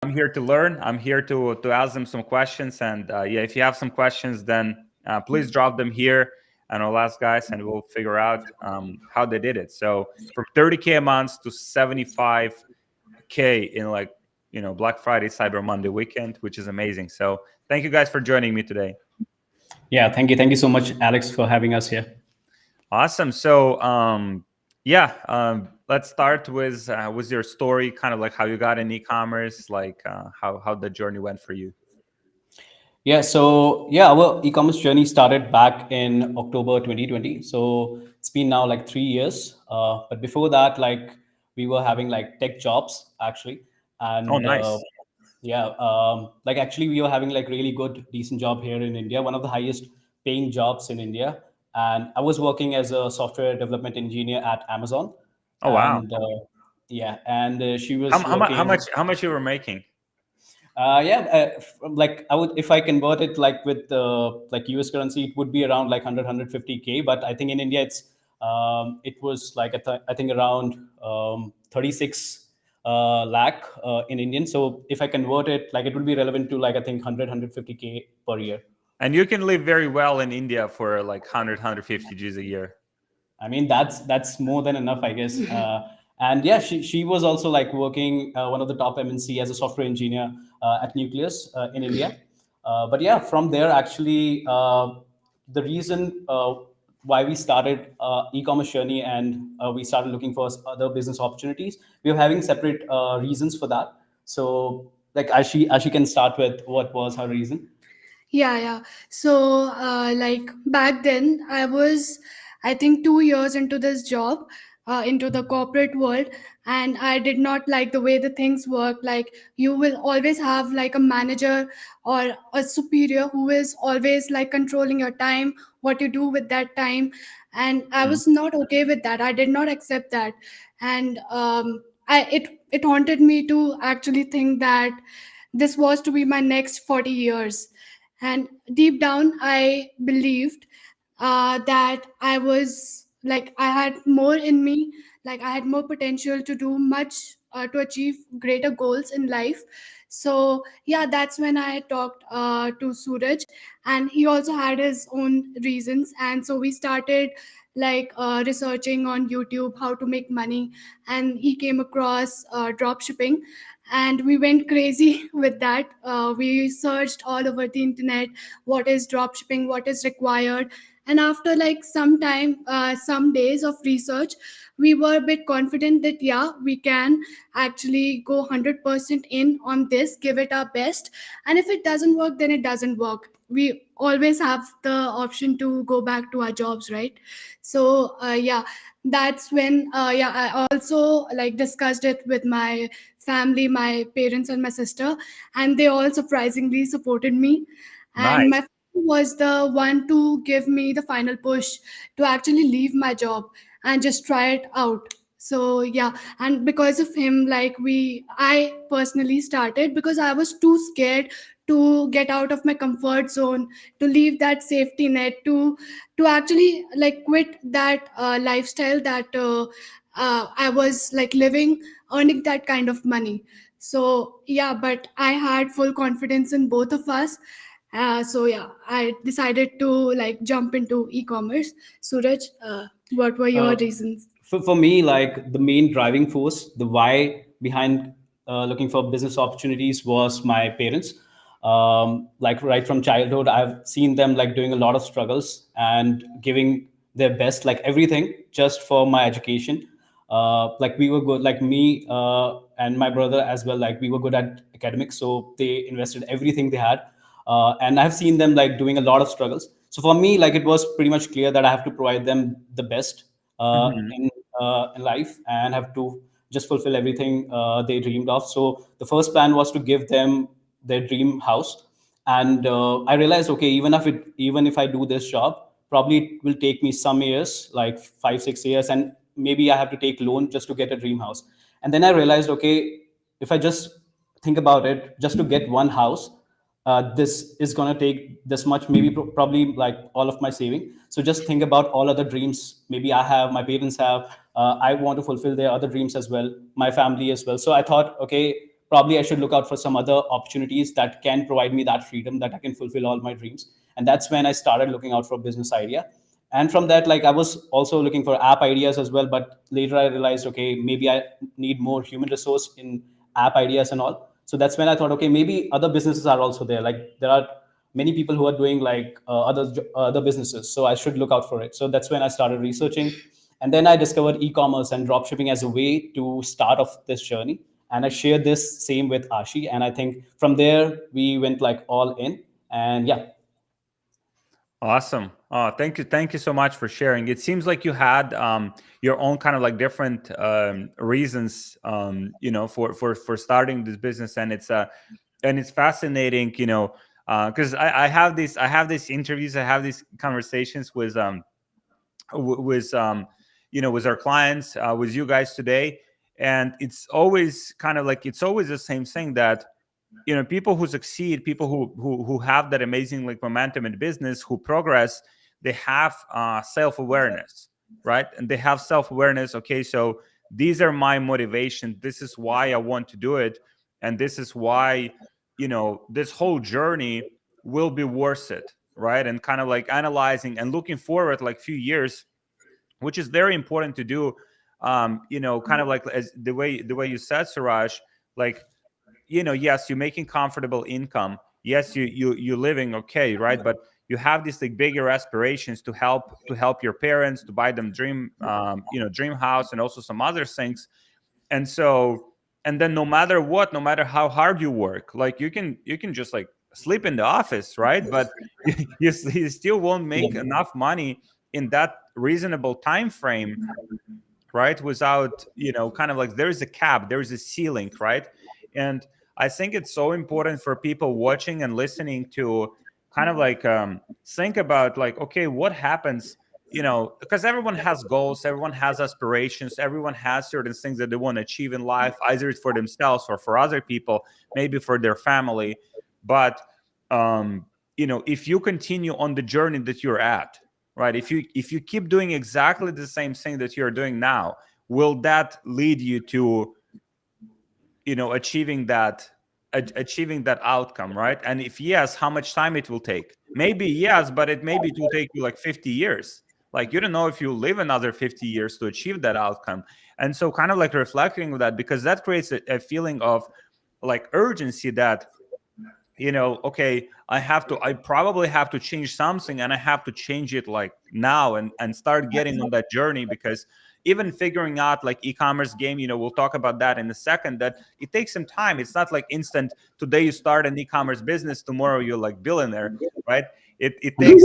I'm here to learn. I'm here to ask them some questions. And yeah, if you have some questions, then please drop them here, and I'll ask guys, and we'll figure out how they did it. So from 30K a month to 75K in like Black Friday, Cyber Monday weekend, which is amazing. So thank you guys for joining me today. Yeah, thank you so much, Alex, for having us here. Awesome. So yeah, let's start with your story, kind of like how you got in e-commerce, like how the journey went for you. Yeah, so yeah, our e-commerce journey started back in October 2020. So it's been now like 3 years. But before that, like we were having like tech jobs actually, Oh, and nice. yeah, like actually we were having like really good, decent job here in India, one of the highest paying jobs in India. And I was working as a software development engineer at Amazon, Oh, wow. and yeah, and she How, was how, mu- how working. much how much you were making? Yeah, like I would, if I convert it like with like US currency, it would be around like 100, 150K. But I think in India, it was like I think around 36 lakh in Indian. So if I convert it, like it would be relevant to like I think 100, 150K per year. And you can live very well in India for like 100, 150 G's a year. I mean, that's more than enough, I guess. And yeah, she was also like working one of the top MNC as a software engineer at Nucleus in India. But yeah, from there actually, the reason why we started e-commerce journey and we started looking for other business opportunities, we were having separate reasons for that. So like as she can start with what was her reason. Yeah. So, like back then, I think, 2 years into this job, into the corporate world, and I did not like the way the things work. Like, you will always have like a manager or a superior who is always like controlling your time, what you do with that time, and I Mhm. was not okay with that. I did not accept that, and it haunted me to actually think that this was to be my next 40 years. And deep down I believed that I was like I had more in me, like I had more potential to do much, to achieve greater goals in life. So yeah, that's when I talked to Suraj, and he also had his own reasons, and so we started like researching on YouTube how to make money, and he came across drop shipping, and we went crazy with that. We searched all over the internet what is drop shipping, what is required, and after like some time, some days of research, we were a bit confident that yeah, we can actually go 100% in on this, give it our best, and if it doesn't work, then it doesn't work. We always have the option to go back to our jobs, right? So yeah, that's when yeah, I also like discussed it with my family, my parents and my sister, and they all surprisingly supported me. And my Nice. father was the one to give me the final push to actually leave my job and just try it out. So yeah, and because of him, like I personally started because I was too scared to get out of my comfort zone, to leave that safety net, to actually like quit that lifestyle that I was like living, earning that kind of money. So yeah, but I had full confidence in both of us. So yeah, I decided to like jump into e-commerce. Suraj, what were your Uh, reasons? for me, like the main driving force, the why behind looking for business opportunities was my parents. Like right from childhood, I've seen them like doing a lot of struggles and giving their best, like everything, just for my education. Like we were good, like me and my brother as well. Like we were good at academics, so they invested everything they had, and I've seen them like doing a lot of struggles. So for me, like it was pretty much clear that I have to provide them the best Mhm. in life and have to just fulfill everything they dreamed of. So the first plan was to give them their dream house, and I realized, okay, even if I do this job, probably it will take me some years, like 5 6 years, and maybe I have to take loan just to get a dream house. And then I realized, okay, if I just think about it, just to get one house, this is going to take this much, maybe probably like all of my saving. So just think about all other dreams maybe I have, my parents have. I want to fulfill their other dreams as well, my family as well. So I thought, okay, probably I should look out for some other opportunities that can provide me that freedom, that I can fulfill all my dreams. And that's when I started looking out for a business idea. And from that, like, I was also looking for app ideas as well, but later I realized, okay, maybe I need more human resource in app ideas and all. So that's when I thought, okay, maybe other businesses are also there. Like, there are many people who are doing like other businesses, so I should look out for it. So that's when I started researching, and then I discovered e-commerce and dropshipping as a way to start off this journey. And I shared this same with Ashi, and I think from there we went like all in. And yeah. Awesome. Thank you so much for sharing. It seems like you had your own kind of like different reasons, for starting this business, and it's fascinating, because I have these interviews, I have these conversations with with our clients, with you guys today, and it's always kind of like it's always the same thing that people who succeed, people who have that amazing like momentum in business, who progress, they have self-awareness, right? And they have self-awareness. Okay, so these are my motivation, this is why I want to do it, and this is why this whole journey will be worth it, right? And kind of like analyzing and looking forward like few years, which is very important to do. Kind of like as the way you said, Suraj, like, yes, you're making comfortable income. Yes, you're living okay, right? But you have these like bigger aspirations to help your parents, to buy them dream house, and also some other things. And so, and then no matter what, no matter how hard you work, like you can just like sleep in the office, right? But you still won't make enough money in that reasonable time frame, right? Without kind of like there's a cap, there's a ceiling, right? And I think it's so important for people watching and listening to kind of like think about like, okay, what happens, because everyone has goals, everyone has aspirations, everyone has certain things that they want to achieve in life, either it's for themselves or for other people, maybe for their family. But if you continue on the journey that you're at, right, if you keep doing exactly the same thing that you're doing now, will that lead you to achieving that outcome, right? And if yes, how much time it will take? Maybe yes, but maybe it will take you like 50 years. Like, you don't know if you live another 50 years to achieve that outcome. And so kind of like reflecting on that, because that creates a feeling of like urgency that okay, I probably have to change something, and I have to change it like now, and start getting on that journey. Because even figuring out like e-commerce game, we'll talk about that in a second, that it takes some time. It's not like instant. Today you start an e-commerce business, tomorrow you're like billionaire, right? It takes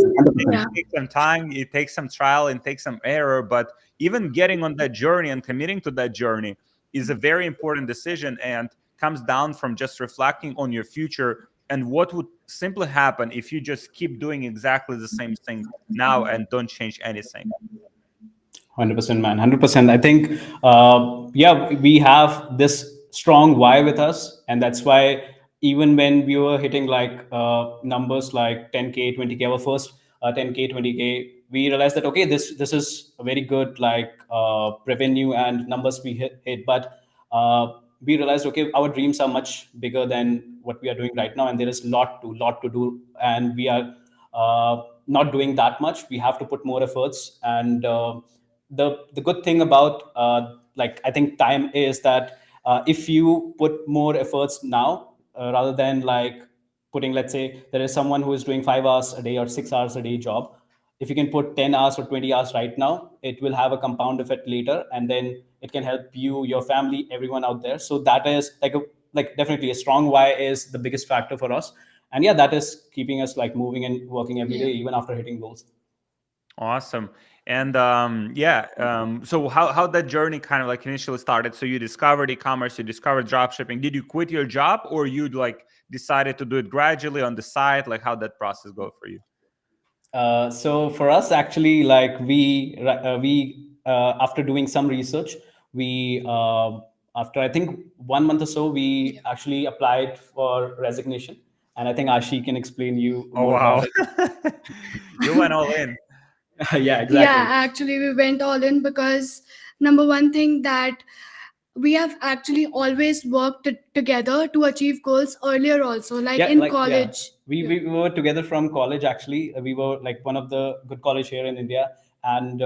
some time, it takes some trial, and takes some error. But even getting on that journey and committing to that journey is a very important decision, and comes down from just reflecting on your future and what would simply happen if you just keep doing exactly the same thing now and don't change anything. 100%, man. 100%. I think, yeah, we have this strong why with us. And that's why even when we were hitting like numbers like 10K, 20K, our first 10K, 20K, we realized that, okay, this is a very good like revenue and numbers we hit. But we realized, okay, our dreams are much bigger than what we are doing right now. And there is lot to do. And we are not doing that much. We have to put more efforts. And the good thing about like, I think time is that if you put more efforts now, rather than like putting, let's say there is someone who is doing 5 hours a day or 6 hours a day job, if you can put 10 hours or 20 hours right now, it will have a compound effect later, and then it can help you, your family, everyone out there. So that is like definitely a strong why is the biggest factor for us. And yeah, that is keeping us like moving and working every day, even after hitting goals. Awesome. And so how that journey kind of like initially started? So you discovered e-commerce, you discovered dropshipping. Did you quit your job, or you like decided to do it gradually on the side? Like, how that process go for you? So for us, actually, like we after doing some research, we after I think 1 month or so, we actually applied for resignation, and I think Ashi can explain you Oh, more wow. about it. You went all in. Yeah, Yeah, exactly. actually, we went all in because number one thing that we have actually always worked together to achieve goals earlier also, like Yeah, in like yeah, college. Yeah. we were together from college. Actually, we were like one of the good college here in India, and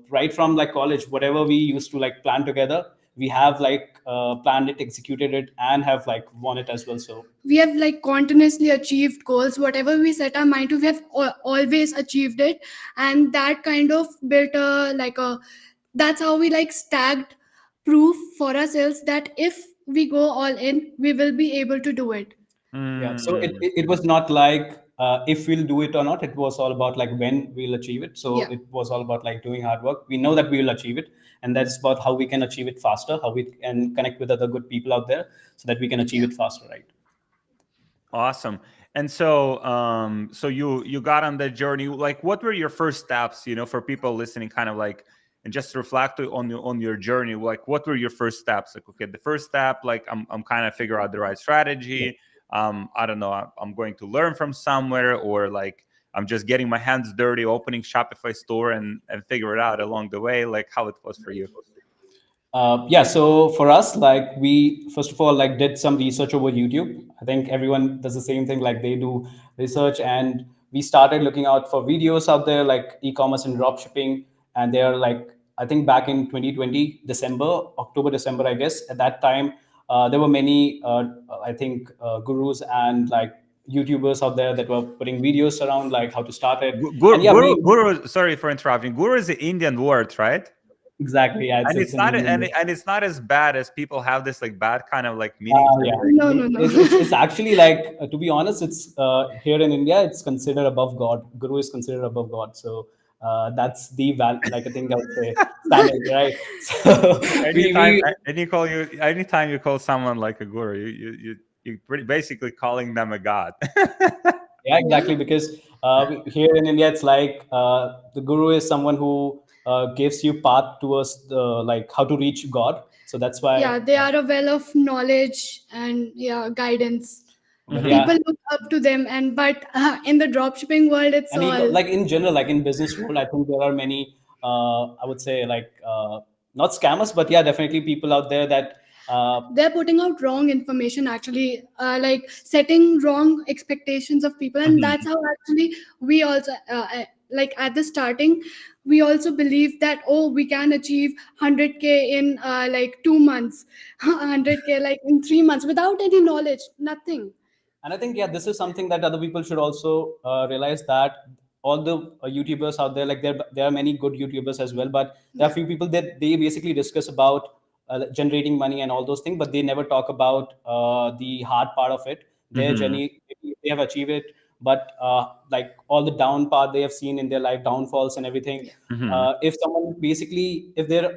right from like college, whatever we used to like plan together, we have like planned it, executed it, and have like won it as well. So We have like continuously achieved goals, whatever we set our mind to, we have always achieved it. And that kind of built a like a, that's how we like stacked proof for ourselves that if we go all in, we will be able to do it. yeah, so Mm. it was not like if we'll do it or not. It was all about like when we'll achieve it. So Yeah. it was all about like doing hard work. We know that we will achieve it, and that's about how we can achieve it faster, how we can connect with other good people out there, so that we can achieve Yeah. it faster, right? Awesome. And so, so you got on that journey. Like, what were your first steps? For people listening, kind of like, and just reflect on your journey. Like, what were your first steps? Like, okay, the first step, like, I'm kind of figure out the right strategy. I don't know. I'm going to learn from somewhere, or like, I'm just getting my hands dirty, opening Shopify store, and figure it out along the way. Like, how it was for you. Yeah, so for us, like we first of all like did some research over YouTube. I think everyone does the same thing, like they do research, and we started looking out for videos out there like e-commerce and dropshipping. And they're like, I think back in 2020 December, October, December, I guess at that time, there were many I think gurus and like YouTubers out there that were putting videos around like how to start it. And yeah, we Guru, sorry for interrupting. Guru is the Indian word, right? exactly, yeah, And it's it's an not Indian. and it's not as bad as people have this like bad kind of like meaning to it. Yeah, No, no, no. it's actually like to be honest, it's here in India, it's considered above God. Guru is considered above God, so that's the like I think I would say standard, right? So Anytime, anytime you call someone like a guru, you pretty basically calling them a god. yeah, Yeah. exactly, because here in India, it's like the Guru is someone who gives you path towards the like how to reach God. So that's why, Yeah, they are a well of knowledge and yeah, guidance. but Mhm. People yeah, look up to them, and but in the dropshipping world, it's and all like in general, like in business world, I think there are many I would say like not scammers, but yeah, definitely people out there that they're putting out wrong information, actually, like setting wrong expectations of people. And that's Mhm. how actually we also like at the starting, we also believe that, oh, we can achieve 100K in like 2 months, 100K like in 3 months without any knowledge, nothing. and I think yeah, this is something that other people should also realize, that all the YouTubers out there, like there are many good YouTubers as well, but there are Yeah. few people that they basically discuss about generating money and all those things, but they never talk about the hard part of it, their Mhm. journey. Maybe they have achieved it, but like all the down part they have seen in their life, downfalls and everything. Yeah. Mhm. If someone basically, if there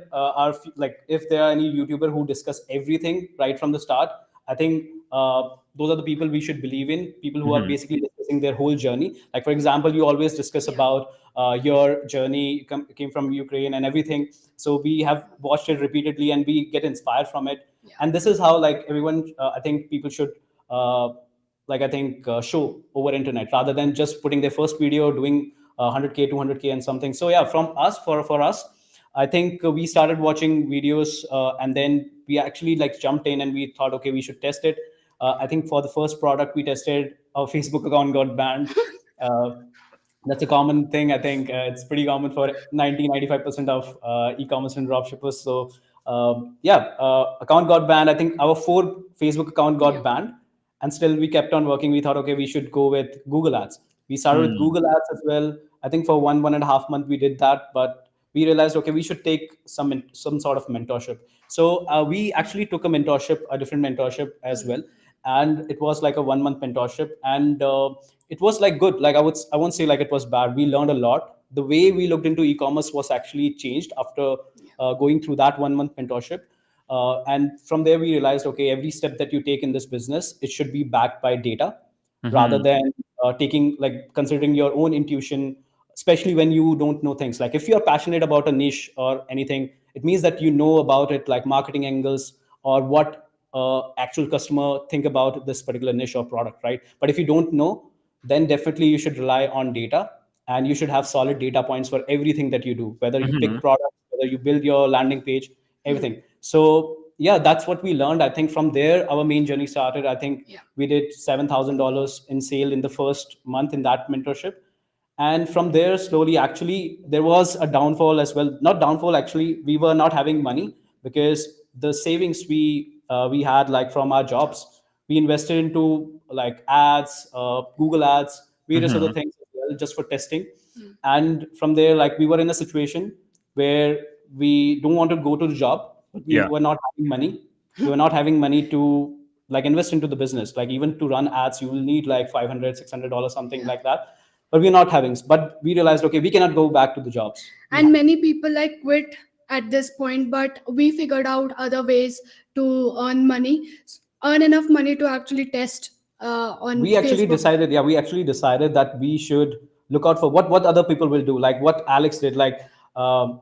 like if there are any YouTuber who discuss everything right from the start, I think those are the people we should believe in. People who are Mhm. basically discussing their whole journey. Like for example, you always discuss Yeah. about your journey came from Ukraine and everything. So we have watched it repeatedly and we get inspired from it. Yeah. And this is how like everyone, I think people should like I think show over internet rather than just putting their first video doing 100K, 200K and something. So yeah, from us for us, I think we started watching videos and then we actually like jumped in and we thought, okay, we should test it. I think for the first product we tested, our Facebook account got banned. Uh, that's a common thing. I think it's pretty common for 90-95% of e-commerce and dropshippers. So yeah, account got banned. I think our four Facebook account got Yeah. banned, and still we kept on working. We thought, okay, we should go with Google Ads. We started with Mhm. Google Ads as well. I think for 1.5 month we did that, but we realized, okay, we should take some sort of mentorship. So we actually took a mentorship, a different mentorship as well, and it was like a 1 month mentorship, and it was like good. Like I won't say like it was bad. We learned a lot. The way we looked into e-commerce was actually changed after going through that 1 month mentorship. And from there we realized, okay, every step that you take in this business, it should be backed by data rather Mhm. than taking like considering your own intuition, especially when you don't know things. Like if you're passionate about a niche or anything, it means that you know about it, like marketing angles or what actual customer think about this particular niche or product, right? But if you don't know, then definitely you should rely on data, and you should have solid data points for everything that you do, whether you pick Mhm. products, whether you build your landing page, Hmm. everything. So yeah, that's what we learned. I think from there our main journey started. I think Yeah. we did $7,000 in sale in the first month in that mentorship. And from there, slowly, actually there was a downfall as well. Not downfall, actually, we were not having money because the savings we had, like from our jobs, we invested into like ads, Google ads, various other Mm-hmm. things as well, just for testing. Mm. And from there, like, we were in a situation where we don't want to go to the job, but we Yeah. were not having money. We were not having money to like invest into the business. Like, even to run ads, you will need like 500, $600, something Yeah. like that. But we're not having. But we realized, okay, we cannot go back to the jobs. And many people like quit at this point, but we figured out other ways to earn money, earn enough money to actually test on We actually Facebook. decided, yeah, we actually decided that we should look out for what other people will do, like what Alex did. Like, um,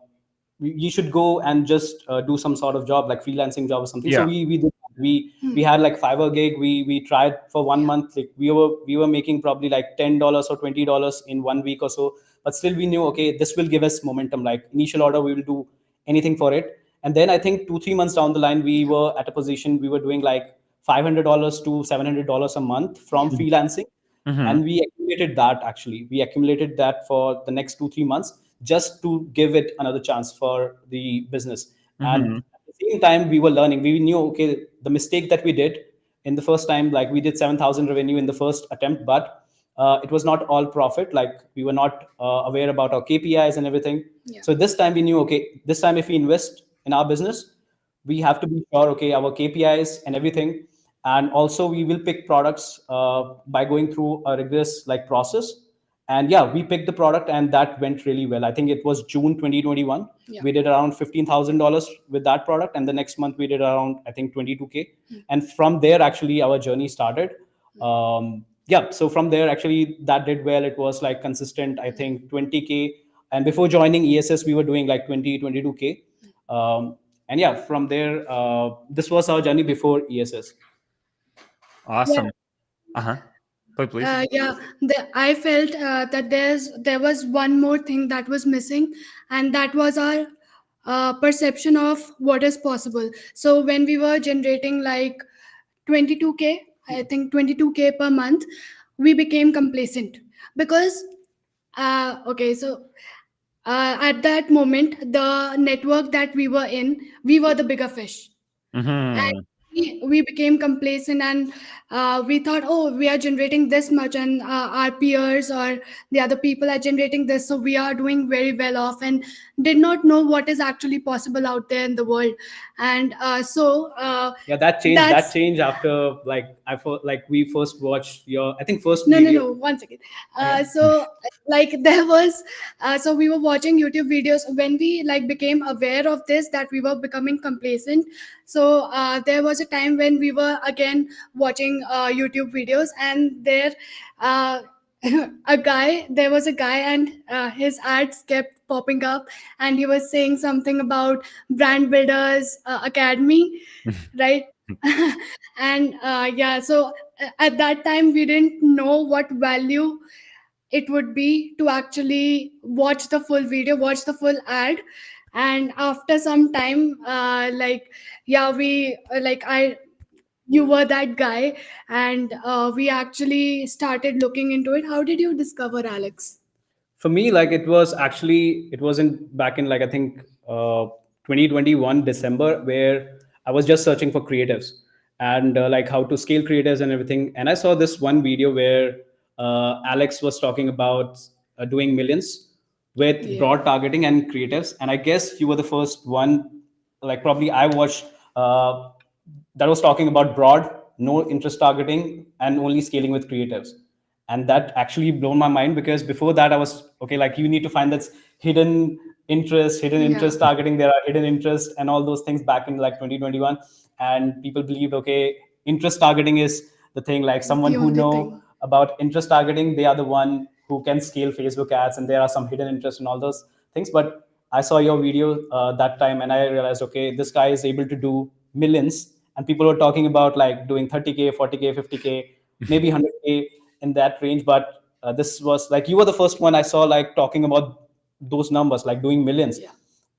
you should go and just do some sort of job, like freelancing job or something. So Yeah. we did that. We Hmm. had like Fiverr gig. We tried for one Yeah. month. Like, we were making probably like $10 or $20 in 1 week or so. But still, we knew, okay, this will give us momentum. Like, initial order, we will do anything for it. And then I think 2-3 months down the line, we Yeah. were at a position, we were doing like $500 to $700 a month from Yeah. freelancing. Mm-hmm. And we accumulated that. Actually, we accumulated that for the next 2-3 months, just to give it another chance for the business. And Mm-hmm. at the same time, we were learning. We knew, okay, the mistake that we did in the first time, like, we did 7,000 revenue in the first attempt, but it was not all profit. Like, we were not aware about our KPIs and everything. Yeah. So this time we knew, okay, this time if we invest in our business, we have to be sure, okay, our KPIs and everything. And also we will pick products by going through a rigorous like process. And yeah, we picked the product, and that went really well. I think it was June 2021. Yeah. We did around $15,000 with that product, and the next month we did around, I think, 22K. And from there, actually, our journey started. Yeah, so from there, actually, that did well. It was like consistent, I think, 20K. And before joining ESS, we were doing like 22K. And yeah, from there, this was our journey before ESS. Yeah. Awesome. Uh-huh. Please. Yeah, I felt that there was one more thing that was missing, and that was our perception of what is possible. So when we were generating like 22K, I think 22K per month, we became complacent because okay, so at that moment, the network that we were in, we were the bigger fish, and Mm-hmm. we became complacent, and we thought, oh, we are generating this much, and our peers or the other people are generating this, so we are doing very well off, and did not know what is actually possible out there in the world. And Yeah, that changed. That that's changed after like like we first watched your, I think, first no, no, video. no, one second. Yeah. So like there was so we were watching YouTube videos when we like became aware of this, that we were becoming complacent. So there was a time when we were again watching YouTube videos, and there uh, there was a guy, and his ads kept popping up, and he was saying something about Brand Builders Academy, right? And yeah, so at that time we didn't know what value it would be to actually watch the full video, watch the full ad. And after some time, like, yeah, we like I you were that guy, and we actually started looking into it. How did you discover Alex? For me, like, it was actually, it wasn't back in, like, I think 2021 December, where I was just searching for creatives and like how to scale creatives and everything. And I saw this one video where Alex was talking about doing millions with Yeah. broad targeting and creatives. And I guess you were the first one, like, probably I watched that was talking about broad, no interest targeting, and only scaling with creatives. And that actually blown my mind, because before that I was, okay, like, you need to find that hidden Yeah. interest targeting. There are hidden interest and all those things back in like 2021. And people believed, okay, interest targeting is the thing, like someone The who only know thing. about interest targeting, they are the one who can scale Facebook ads, and there are some hidden interest and all those things. But I saw your video that time, and I realized, okay, this guy is able to do millions. And people were talking about like doing 30K, 40K, 50K, maybe 100K, in that range. But this was like, you were the first one I saw like talking about those numbers, like doing millions. Yeah.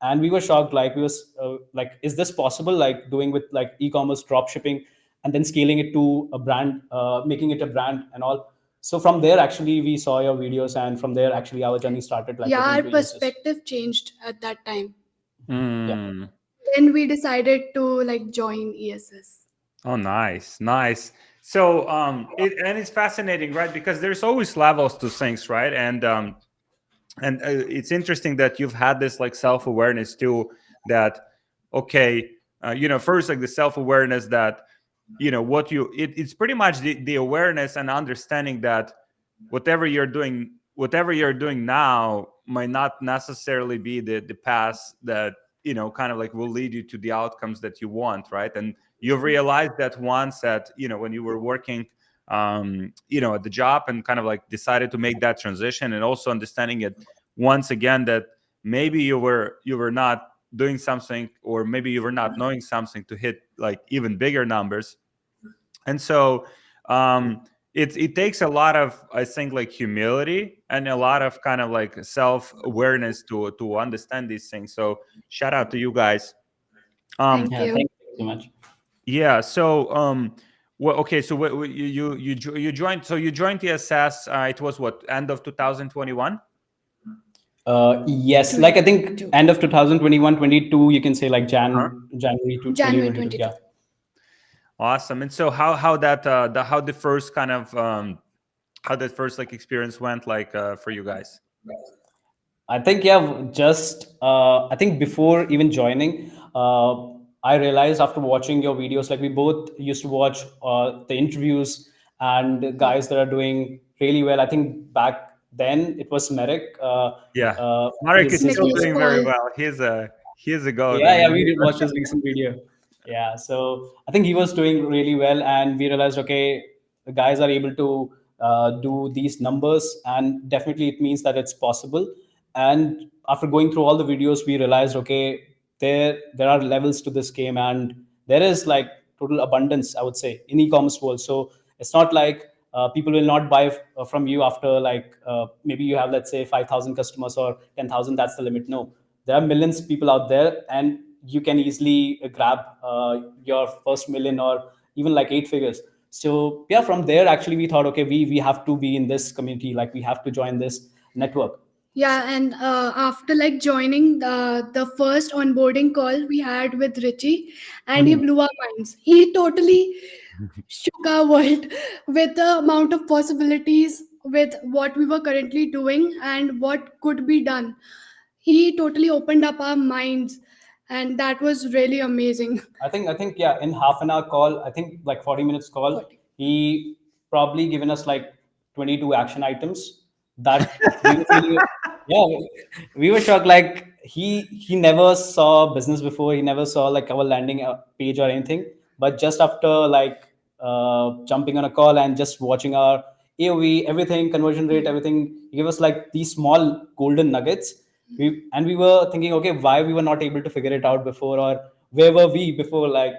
and we were shocked. Like we was like, is this possible? Like doing with like e-commerce drop shipping and then scaling it to a brand, making it a brand and all. So from there, actually, we saw your videos, and from there, actually, our journey started. Like Yeah, looking our into ESS. perspective changed at that time. Yeah. Mm. Then we decided to like join ESS. Oh, nice, nice. So, it's fascinating, right? Because there's always levels to things, right? And it's interesting that you've had this like self-awareness too, that okay, first like the self-awareness that it's pretty much the awareness and understanding that whatever you're doing now might not necessarily be the path that kind of like will lead you to the outcomes that you want, right? And you've realized that once that when you were working at the job, and kind of like decided to make that transition, and also understanding it once again that maybe you were not doing something, or maybe you were not knowing something to hit like even bigger numbers. And so it takes a lot of, I think, like humility and a lot of kind of like self-awareness to understand these things. So shout out to you guys. Thank Yeah. you. Thank you so much. Yeah. So well, okay. So you joined. So you joined TSS. It was what, end of 2021? Yes, like I think end of 2021, 22, you can say like Uh-huh. January to January 2022. 22. Yeah. Awesome. And so how the first kind of how that first like experience went like for you guys? I think, yeah, just I think before even joining, I realized after watching your videos, like we both used to watch the interviews and the guys that are doing really well. I think back then it was Merrick. Yeah, Marek is still Nicholas doing very Paul. well. He's a goat. I Yeah, yeah, mean, we did watch his recent video. Yeah, so I think he was doing really well, and we realized, okay, the guys are able to do these numbers, and definitely it means that it's possible. And after going through all the videos, we realized, okay, there are levels to this game, and there is like total abundance, I would say, in e-commerce world. So it's not like people will not buy from you after like maybe you have, let's say, 5,000 customers or 10,000. That's the limit. No, there are millions of people out there, and you can easily grab your first million or even like 8 figures. So yeah, from there actually we thought, okay, we have to be in this community, like we have to join this network. Yeah, and after like joining the first onboarding call we had with Richie, and he Mhm. blew our minds. He totally shook our world with the amount of possibilities with what we were currently doing and what could be done. He totally opened up our minds, and that was really amazing. I think yeah, in half an hour call, I think like 40 minutes call, 40. he probably given us like 22 action items that we were feeling, yeah, we were shocked. Like he never saw business before, he never saw like our landing page or anything. But just after like jumping on a call and just watching our AOV, everything, conversion rate, everything, he gave us like these small golden nuggets. We were thinking, okay, why we were not able to figure it out before, or where were we before, like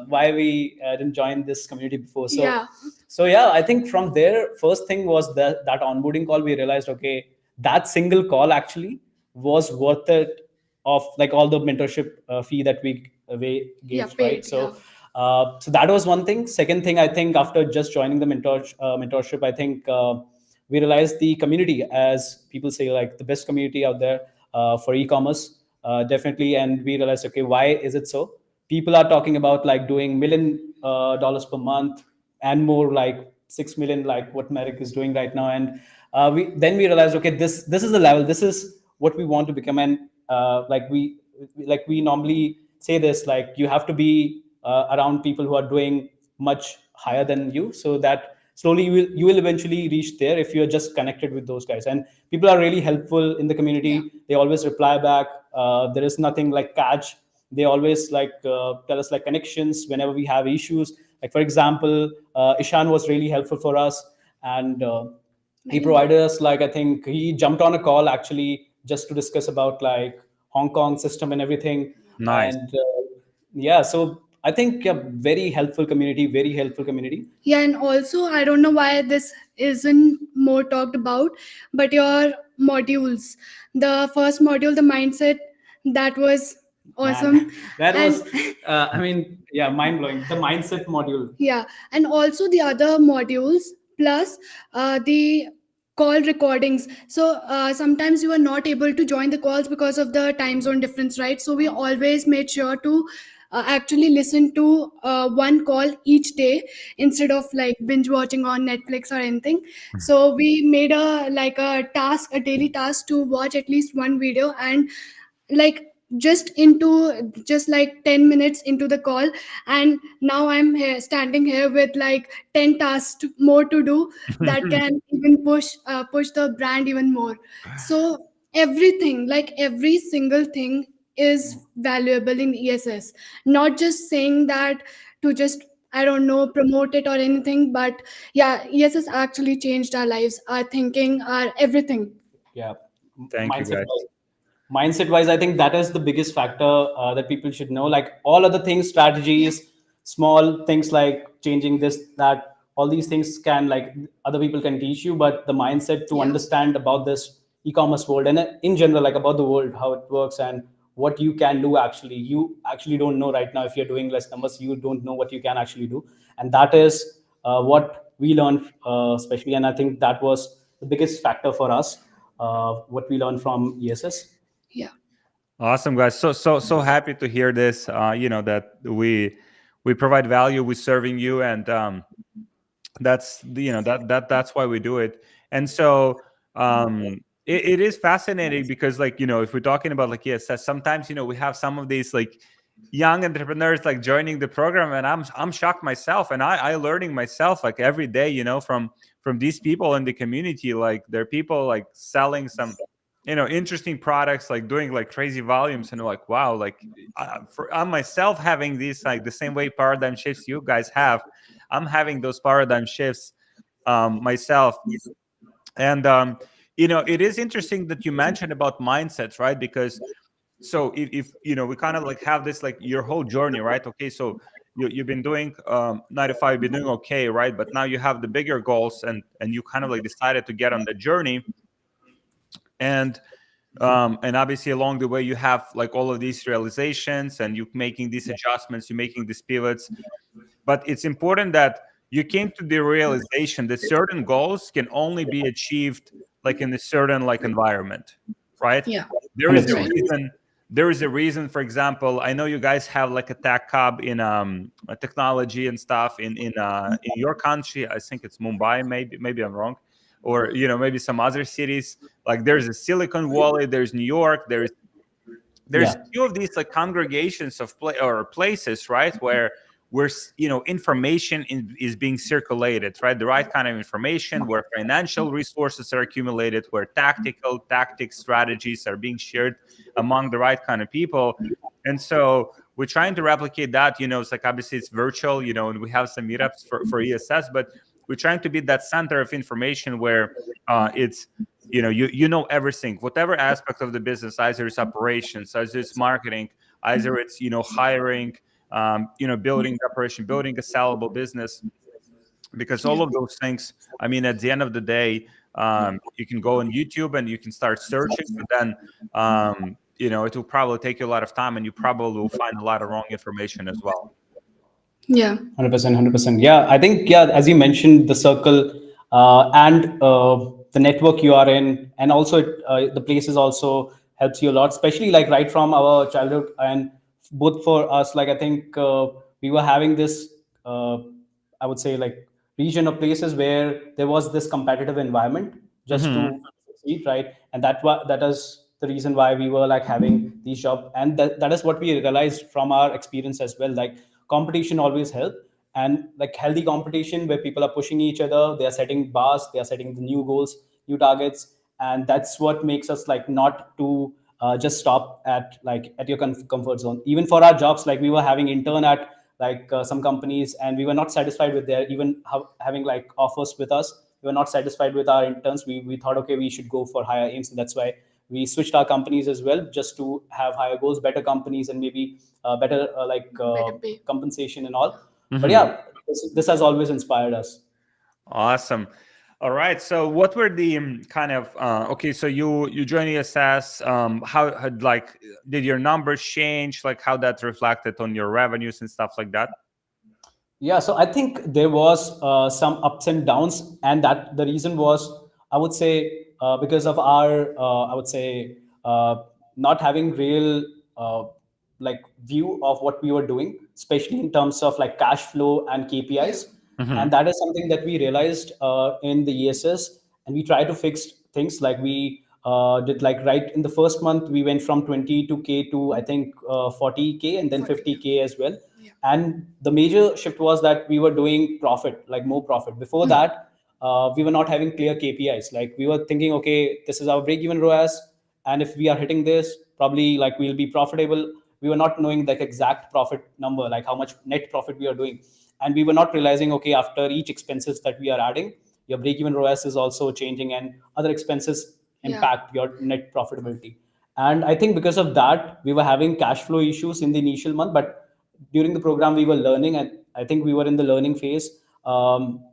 why we didn't join this community before. So Yeah, so yeah, I think from there, first thing was that onboarding call. We realized, okay, that single call actually was worth it, of like all the mentorship fee that we yeah, gave, right? paid. Yeah, So that was one thing. Second thing, I think after just joining the mentorship, I think we realized the community, as people say, like the best community out there for e-commerce, definitely. And we realized, okay, why is it so? People are talking about like doing $1 million per month and more, like 6 million, like what Merrick is doing right now. And we realized, okay, this is the level, this is what we want to become. And like we normally say this, like you have to be around people who are doing much higher than you, so that slowly you will eventually reach there if you're just connected with those guys. And people are really helpful in the yeah, community, they always reply back. There is nothing like catch, they always like tell us like connections whenever we have issues. Like for example, Ishan was really helpful for us, and he many more. provided us, like I think he jumped on a call actually just to discuss about like Hong Kong system and everything. Nice. And yeah, so I think, yeah, very helpful community, very helpful community. Yeah, and also I don't know why this isn't more talked about, but your modules. The first module, the mindset, That was Man, awesome. that And was, I mean, yeah, mind blowing. The mindset module. yeah, and also the other modules plus the call recordings. So sometimes you are not able to join the calls because of the time zone difference, right? So we always made sure to actually listen to one call each day instead of like binge watching on Netflix or anything. So we made a like a task, a daily task to watch at least one video, and like just like 10 minutes into the call, and now I'm here standing here with like 10 tasks more to do that can even push the brand even more. So everything, like every single thing is valuable in ESS. Not just saying that to just, I don't know, promote it or anything, but yeah, ESS actually changed our lives, our thinking, our everything. Yeah, Thank you, mindset guys. wise. Mindset wise, I think that is the biggest factor that people should know. Like all other things, strategies, small things like changing this, that, all these things can, like, other people can teach you, but the mindset to Yeah. understand about this e-commerce world and in general, like about the world, how it works and what you can do, actually you actually don't know right now. If you're doing less numbers, you don't know what you can actually do, and that is what we learned, especially. And I think that was the biggest factor for us, what we learned from ESS. Yeah. Awesome, guys. So happy to hear this. That we provide value with serving you, and that's that's why we do it. And so it is fascinating because, like, if we're talking about like ESS, sometimes we have some of these like young entrepreneurs like joining the program, and I'm shocked myself, and I learning myself like every day, from these people in the community. Like, there are people like selling some interesting products, like doing like crazy volumes, and like, wow, like I'm myself having these like the same way paradigm shifts you guys have. I'm having those paradigm shifts myself. And it is interesting that you mentioned about mindsets, right? Because so if we kind of like have this like your whole journey, right? Okay, so you've been doing 95, you've been doing okay, right? But now you have the bigger goals, and you kind of like decided to get on the journey. And obviously along the way you have like all of these realizations, and you making these adjustments, you making these pivots. But it's important that you came to the realization that certain goals can only be achieved like in a certain like environment, right? Yeah. There is a 100%. Right. reason. There is a reason. For example, I know you guys have like a tech hub in technology and stuff in your country. I think it's Mumbai, maybe I'm wrong, or maybe some other cities. Like, there's a Silicon Valley, there's New York, there's Yeah. few of these like congregations of or places, right, where information is being circulated, right? The right kind of information, where financial resources are accumulated, where tactics strategies are being shared among the right kind of people. And so we're trying to replicate that. It's like, obviously it's virtual, and we have some meetups for ESS, but we're trying to be that center of information where it's you know everything, whatever aspect of the business, either it's operations, either it's marketing, either it's hiring, building the operation, building a sellable business. Because Yeah. all of those things, I mean, at the end of the day, you can go on YouTube and you can start searching, but then it will probably take you a lot of time, and you probably will find a lot of wrong information as well. Yeah. 100%, 100%. Yeah, I think, yeah, as you mentioned, the circle and the network you are in, and also the places also helps you a lot, especially like right from our childhood. And both for us, like I think we were having this, I would say, like region of places where there was this competitive environment just Hmm. to succeed, right? And that is the reason why we were like having these jobs, and that is what we realized from our experience as well. Like competition always help, and like healthy competition where people are pushing each other, they are setting bars, they are setting the new goals, new targets, and that's what makes us like not to just stop at like at your comfort zone. Even for our jobs, like we were having intern at like some companies, and we were not satisfied with their even having like offers with us. We were not satisfied with our interns. We thought, okay, we should go for higher aims, and that's why we switched our companies as well, just to have higher goals, better companies, and maybe better Better pay. compensation and all. But Hmm. yeah, this has always inspired us. Awesome. All right. So, what were the kind of okay? So you joined ESS. How had like did your numbers change? Like how that reflected on your revenues and stuff like that? Yeah, so I think there was some ups and downs, and that the reason was, I would say, because of our, I would say, not having real like view of what we were doing, especially in terms of like cash flow and Yeah. KPIs, Mm-hmm. and that is something that we realized in the ESS, and we try to fix things like we did like right in the first month we went from 22K to I think 40K and then 40. 50K as well. Yeah. And the major shift was that we were doing profit, like more profit. Before Yeah. that, we were not having clear KPIs. Like we were thinking, okay, this is our break even ROAS, and if we are hitting this, probably like we'll be profitable. We were not knowing the exact profit number, like how much net profit we are doing, and we were not realizing, okay, after each expenses that we are adding, your break even ROAS is also changing, and other expenses Yeah. impact your net profitability. And I think because of that, we were having cash flow issues in the initial month, but during the program we were learning, and I think we were in the learning phase.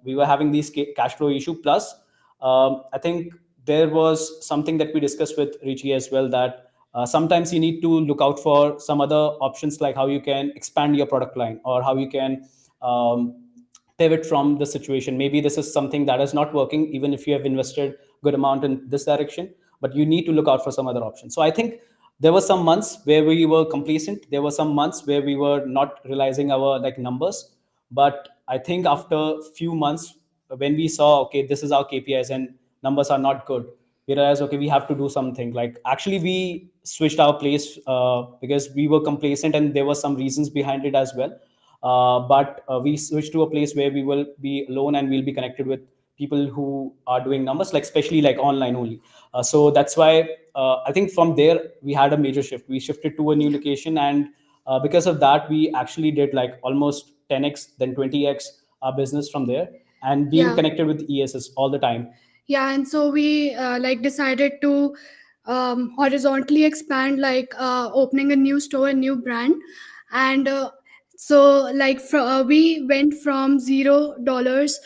We were having these cash flow issue plus I think there was something that we discussed with Richie as well, that sometimes you need to look out for some other options, like how you can expand your product line or how you can um, pivot from the situation. Maybe this is something that is not working even if you have invested good amount in this direction, but you need to look out for some other options. So I think there were some months where we were complacent, there were some months where we were not realizing our like numbers. But I think after few months, when we saw, okay, this is our KPIs and numbers are not good, we realized, okay, we have to do something. Like actually we switched our place because we were complacent, and there were some reasons behind it as well. But we switched to a place where we will be alone and we'll be connected with people who are doing numbers, like especially like online only. So that's why I think from there we had a major shift. We shifted to a new Yeah. location, and because of that we actually did like almost 10x then 20x our business from there, and being Yeah. connected with ESS all the time. Yeah, and so we like decided to horizontally expand, like opening a new store, a new brand. And so like we went from $0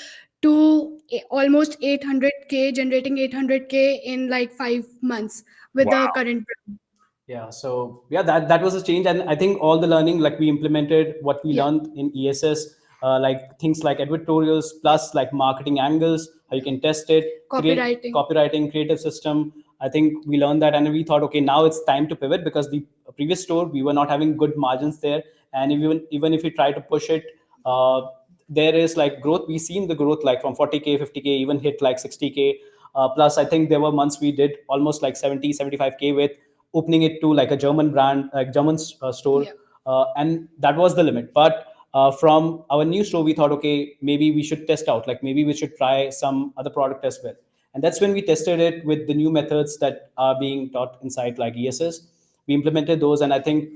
to almost 800K, generating 800K in like 5 months with the Wow. current brand. Yeah, so yeah, that was a change, and I think all the learning, like we implemented what we Yeah. learned in ESS, like things like editorials plus like marketing angles, how you can test it, create Copywriting. copywriting, creative system. I think we learned that, and we thought, okay, now it's time to pivot, because the previous store we were not having good margins there, and even if we try to push it, uh, there is like growth. We seen the growth like from 40K, 50K, even hit like 60K. Plus, I think there were months we did almost like 70, 75K with opening it to like a German brand, like German store, Yeah. and that was the limit. But from our new store, we thought, okay, maybe we should test out, like maybe we should try some other product as well. And that's when we tested it with the new methods that are being taught inside like ESS. We implemented those, and I think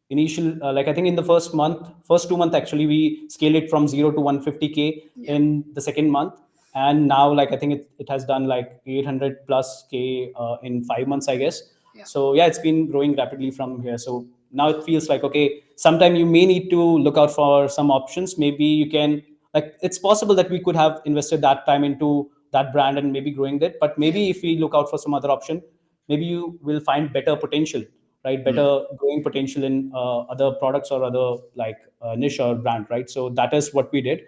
initial like I think in the first 2 months actually, we scaled it from 0 to 150K Yeah. in the second month. And now like I think it has done like 800 plus K in 5 months, I guess. Yeah. So yeah, it's been growing rapidly from here. So now it feels like, okay, sometime you may need to look out for some options. Maybe you can, like, it's possible that we could have invested that time into that brand and maybe growing that, but Yeah. maybe if we look out for some other option, maybe you will find better potential, right? Mm. Better growing potential in other products or other like niche or brand, right? So that is what we did.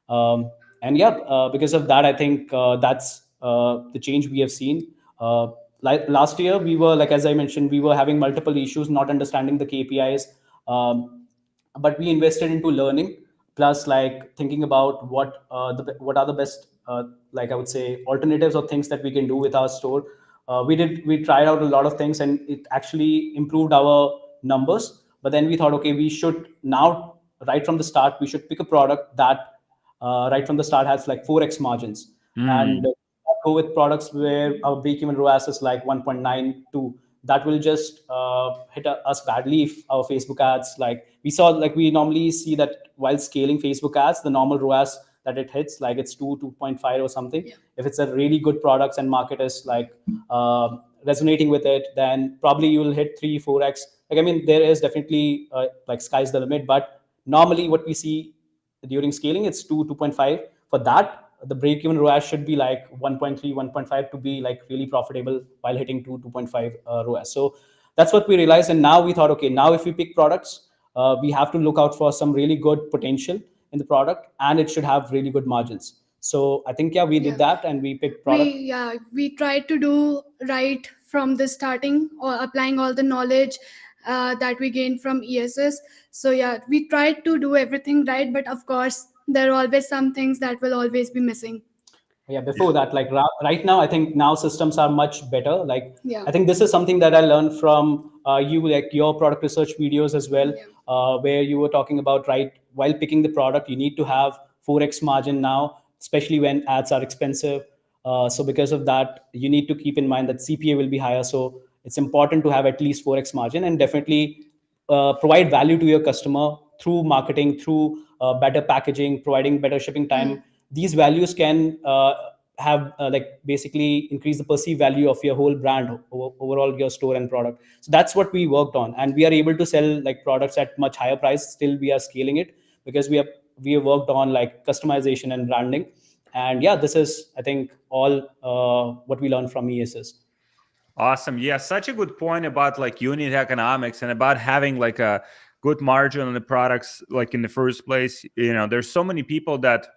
And yeah, because of that, I think that's the change we have seen. Like last year, we were, like as I mentioned, we were having multiple issues, not understanding the KPIs. But we invested into learning, plus like thinking about what are the best like I would say alternatives or things that we can do with our store. We tried out a lot of things, and it actually improved our numbers. But then we thought, okay, we should now, right from the start, we should pick a product that right from the start has like 4x margins, and Mm. go with products where our break-even ROAS is like 1.92. That will just hit us badly if our Facebook ads, like we saw, like we normally see that while scaling Facebook ads, the normal ROAS that it hits, like it's 2.5 or something. Yeah. If it's a really good products and market is like resonating with it, then probably you will hit 3 4x. Like I mean, there is definitely like sky's the limit, but normally what we see during scaling, it's 2 2.5. For that the break even ROAS should be like 1.3, 1.5 to be like really profitable while hitting 2.5 ROAS. So that's what we realized. And now we thought, okay, now if we pick products, we have to look out for some really good potential in the product, and it should have really good margins. So I think, yeah, we did Yeah. that and we picked we product. yeah we tried to do right from the starting, or applying all the knowledge that we gained from ESS. So yeah, we tried to do everything right, but of course there are always some things that will always be missing. Yeah, before that, like right now, I think now systems are much better. Like Yeah. I think this is something that I learned from you, like your product research videos as well, Yeah. where you were talking about, right, while picking the product you need to have 4x margin now, especially when ads are expensive. So because of that, you need to keep in mind that CPA will be higher, so it's important to have at least 4x margin, and definitely provide value to your customer through marketing, through better packaging, providing better shipping time. These values can have like basically increase the perceived value of your whole brand, overall your store and product. So that's what we worked on, and we are able to sell like products at much higher price. Still we are scaling it because we have worked on like customization and branding. And yeah, this is, I think, all what we learned from ESS. Awesome. Yeah, such a good point about like unit economics and about having like a good margin on the products like in the first place. There's so many people that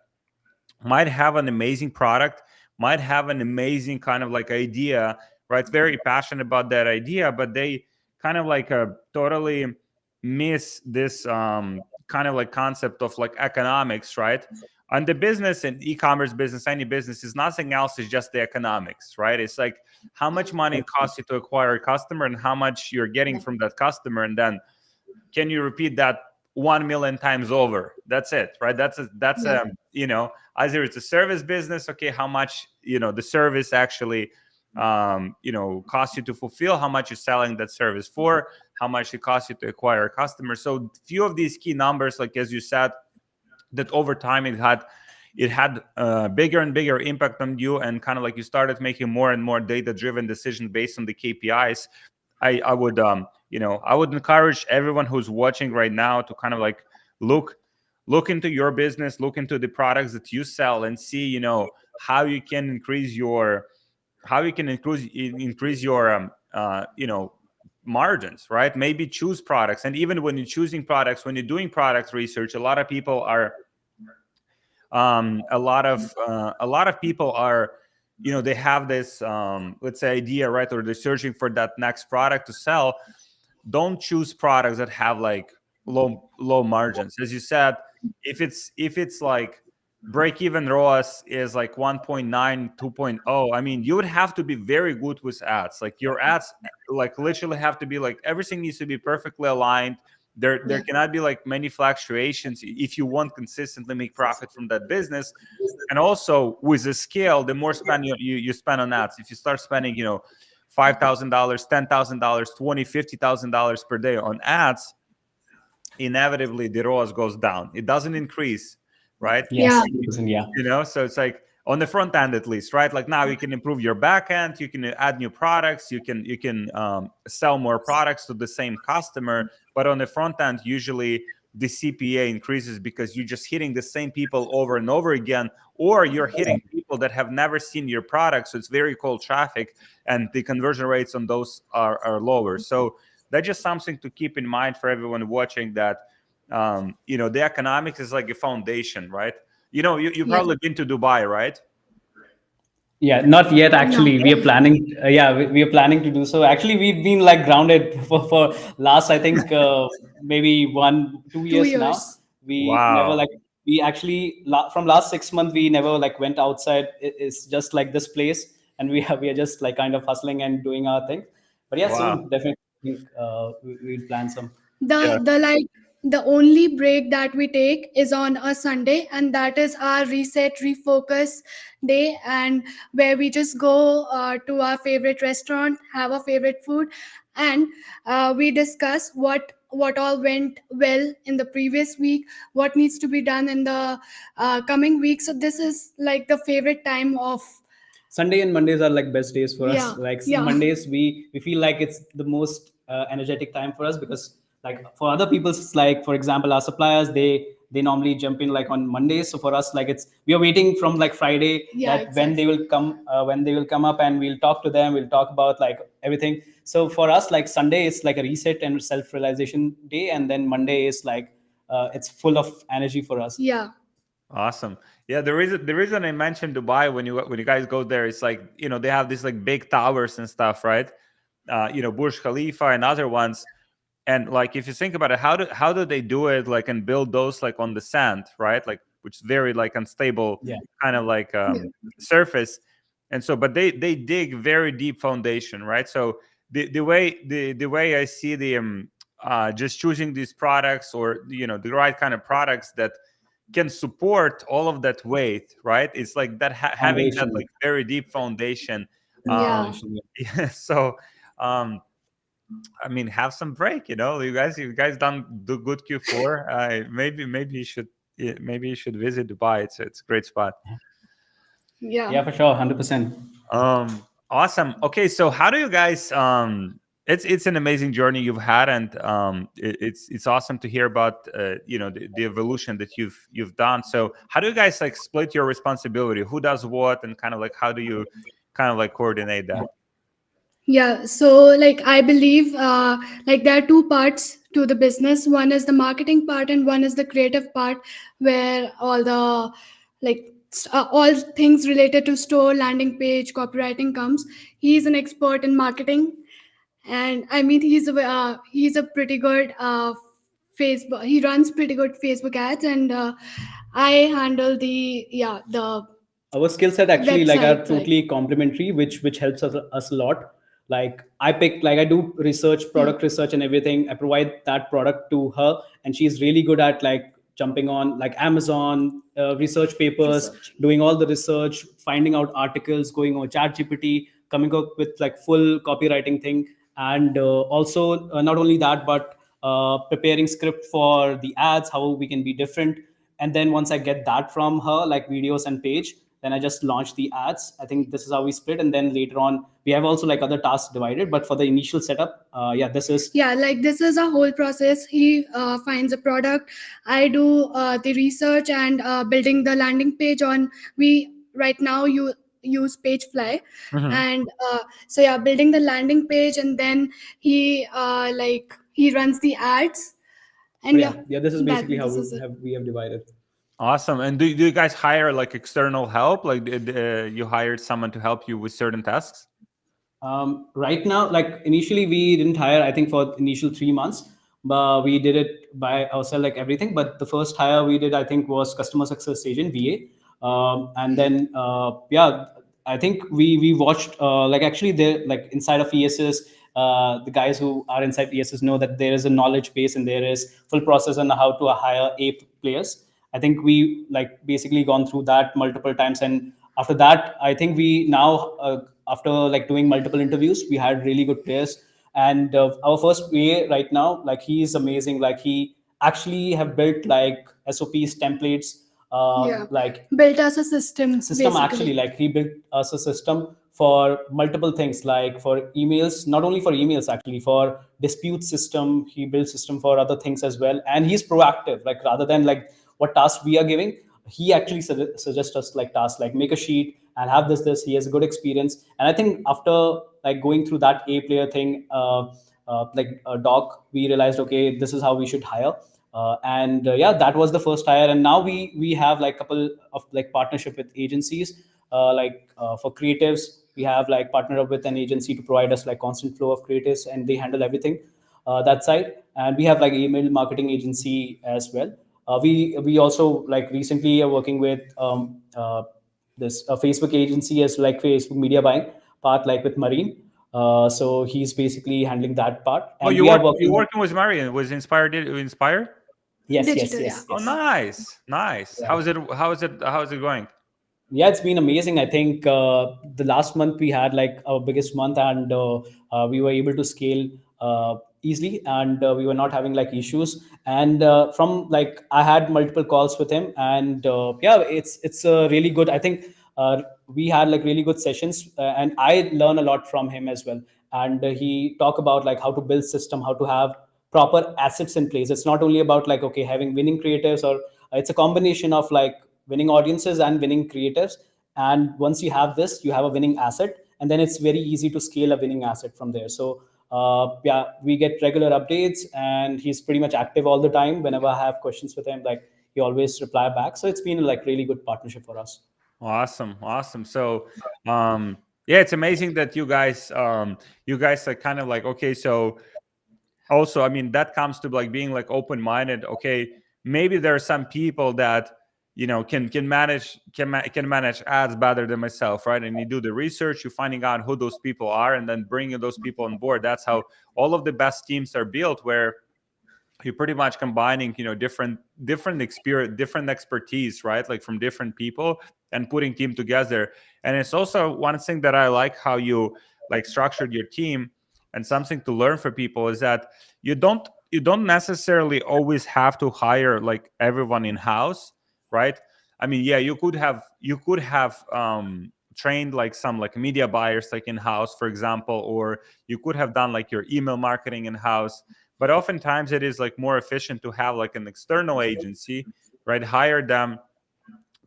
might have an amazing product, might have an amazing kind of like idea, right? Very passionate about that idea, but they kind of like totally miss this kind of like concept of like economics, right? And the business and e-commerce business, any business, is nothing else, is just the economics, right? It's like how much money it costs you to acquire a customer and how much you're getting from that customer, and then can you repeat that 1 million times over? That's it, right? Either it's a service business, okay, how much the service actually costs you to fulfill, how much you're selling that service for, how much it costs you to acquire a customer. So few of these key numbers, like as you said, that over time it had bigger and bigger impact on you, and kind of like you started making more and more data driven decisions based on the KPIs. I would I would encourage everyone who's watching right now to kind of like look into your business, look into the products that you sell, and see how you can increase your margins, right? Maybe choose products. And even when you're choosing products, when you're doing product research, a lot of people are they have this let's say idea, right? Or they're searching for that next product to sell. Don't choose products that have like low margins. As you said, if it's like break even ROAS is like 1.9, 2.0, I mean, you would have to be very good with ads. Like your ads like literally have to be like, everything needs to be perfectly aligned. There cannot be like many fluctuations if you want consistently make profit from that business. And also with the scale, the more spend you spend on ads, if you start spending $5,000, $10,000, $20,000, $50,000 per day on ads, inevitably the ROAS goes down. It doesn't increase, right? Yes, Yeah. yeah. So it's like on the front end at least, right? Like now you can improve your back end, you can add new products, you can sell more products to the same customer. But on the front end, usually the CPA increases because you're just hitting the same people over and over again, or you're hitting people that have never seen your product. So it's very cold traffic, and the conversion rates on those are lower. So that's just something to keep in mind for everyone watching, that the economics is like a foundation, right? You've Yeah. probably been to Dubai, right? Yeah, not yet actually. No. We are planning. Yeah, we are planning to do so. Actually, we've been like grounded for last, I think, maybe 1 2 years 2 years. now. We never Wow. like we actually from last 6 months we never like went outside. It's just like this place, and we are just like kind of hustling and doing our thing. But yeah, Wow. soon definitely we'll plan some. Yeah. The only break that we take is on a Sunday, and that is our reset refocus day, and where we just go to our favorite restaurant, have our favorite food, and we discuss what all went well in the previous week, what needs to be done in the coming week. So this is like the favorite time of. Sunday and Mondays are like best days for us. Yeah. Like Yeah. Mondays, we feel like it's the most energetic time for us, because like for other people, it's like, for example, our suppliers, they normally jump in like on Mondays. So for us, like we are waiting from like Friday Yeah, that when they exactly. will come, when they will come up, and we'll talk to them. We'll talk about like everything. So for us, like Sunday is like a reset and self-realization day, and then Monday is like it's full of energy for us. Yeah. Awesome. Yeah, the reason I mentioned Dubai when you guys go there, it's like, they have these like big towers and stuff, right? Burj Khalifa and other ones. And like if you think about it, how do they do it, like, and build those like on the sand, right? Like, which is very like unstable Yeah. kind of like Yeah. surface. And so, but they dig very deep foundation, right? So the way I see the just choosing these products, or the right kind of products that can support all of that weight, right? It's like that having that Foundation. like very deep foundation. Yeah. Foundation. Yeah, so um I mean, have some break, you guys done do good Q4. Maybe you should, yeah, maybe you should visit Dubai. It's a great spot. Yeah. Yeah, for sure, 100%. Awesome. Okay, so how do you guys it's an amazing journey you've had, and it's awesome to hear about the evolution that you've done. So how do you guys like split your responsibility? Who does what, and kind of like how do you kind of like coordinate that? Yeah, so like I believe like there are two parts to the business. One is the marketing part and one is the creative part, where all the like all things related to store, landing page, copywriting comes. He's an expert in marketing, and I mean he's a pretty good Facebook. He runs pretty good Facebook ads, and I handle the Our skill set actually like are website like. totally complementary, which helps us a lot. Like I do research, Hmm. product research and everything. I provide that product to her, and she's really good at like jumping on like Amazon, research papers, Research. doing all the research, finding out articles, going on chat GPT, coming up with like full copywriting thing. And also not only that, but preparing script for the ads, how we can be different. And then once I get that from her, like videos and page, then I just launch the ads. I think this is how we split, and then later on we have also like other tasks divided, but for the initial setup, yeah, this is. Yeah, like this is a whole process. He finds a product, I do the research and building the landing page on. We right now you use Pagefly, Mhm. and so yeah, building the landing page, and then he runs the ads, But and yeah, yeah, yeah, this is that basically how this is it. we have divided. Awesome. And do you guys hire like external help? Like you hired someone to help you with certain tasks? Right now, like initially we didn't hire, I think for initial 3 months, but we did it by ourselves, like everything. But the first hire we did, I think, was customer success agent, VA. And then yeah, I think we watched like actually there like inside of ESS, the guys who are inside ESS know that there is a knowledge base and there is full process on how to hire players. I think we like basically gone through that multiple times, and after that, I think we now after like doing multiple interviews, we had really good players. And our first VA right now, like he is amazing. Like he actually have built like SOPs, templates, Yeah, like built as a system system actually. basically. Like he built us a system for multiple things, like for emails, not only for emails, actually for dispute system. He built system for other things as well, and he's proactive. Like rather than like what task we are giving, he actually suggests us like tasks, like make a sheet and have this. He has a good experience, and I think after like going through that a player thing, like a doc, we realized okay, this is how we should hire. And yeah, that was the first hire, and now we have like couple of like partnership with agencies, for creatives. We have like partnered up with an agency to provide us like constant flow of creatives, and they handle everything that side. And we have like email marketing agency as well. We also like recently are working with this Facebook agency as like Facebook media buying part, like with Marine. So he's basically handling that part, Oh, and we are you working. working with Marian? Was Inspired? Yes, yes, Digital, yeah. yes, Oh, yes. nice, nice. Yeah. How is it going? Yeah, it's been amazing. I think the last month we had like our biggest month, and we were able to scale easily, and we were not having like issues. And from like I had multiple calls with him, and yeah, it's really good. I think we had like really good sessions, and I learn a lot from him as well. And he talk about like how to build system, how to have proper assets in place. It's not only about like okay having winning creatives or it's a combination of like winning audiences and winning creators. And once you have this, you have a winning asset, and then it's very easy to scale a winning asset from there. So yeah, we get regular updates, and he's pretty much active all the time. Whenever I have questions with him, like he always reply back. So it's been like really good partnership for us. Awesome. So, yeah, it's amazing that you guys are kind of like, okay, so also, I mean, that comes to like being like open-minded. Okay, maybe there are some people that can manage ads better than myself, right? And you do the research, you're finding out who those people are, and then bringing those people on board. That's how all of the best teams are built, where you're pretty much combining different experience, different expertise, right, like from different people, and putting team together. And it's also one thing that I like how you like structured your team. And something to learn for people is that you don't necessarily always have to hire like everyone in house, right? I mean, yeah, you could have trained like some like media buyers like in house, for example, or you could have done like your email marketing in house. But oftentimes it is like more efficient to have like an external agency, right? Hire them,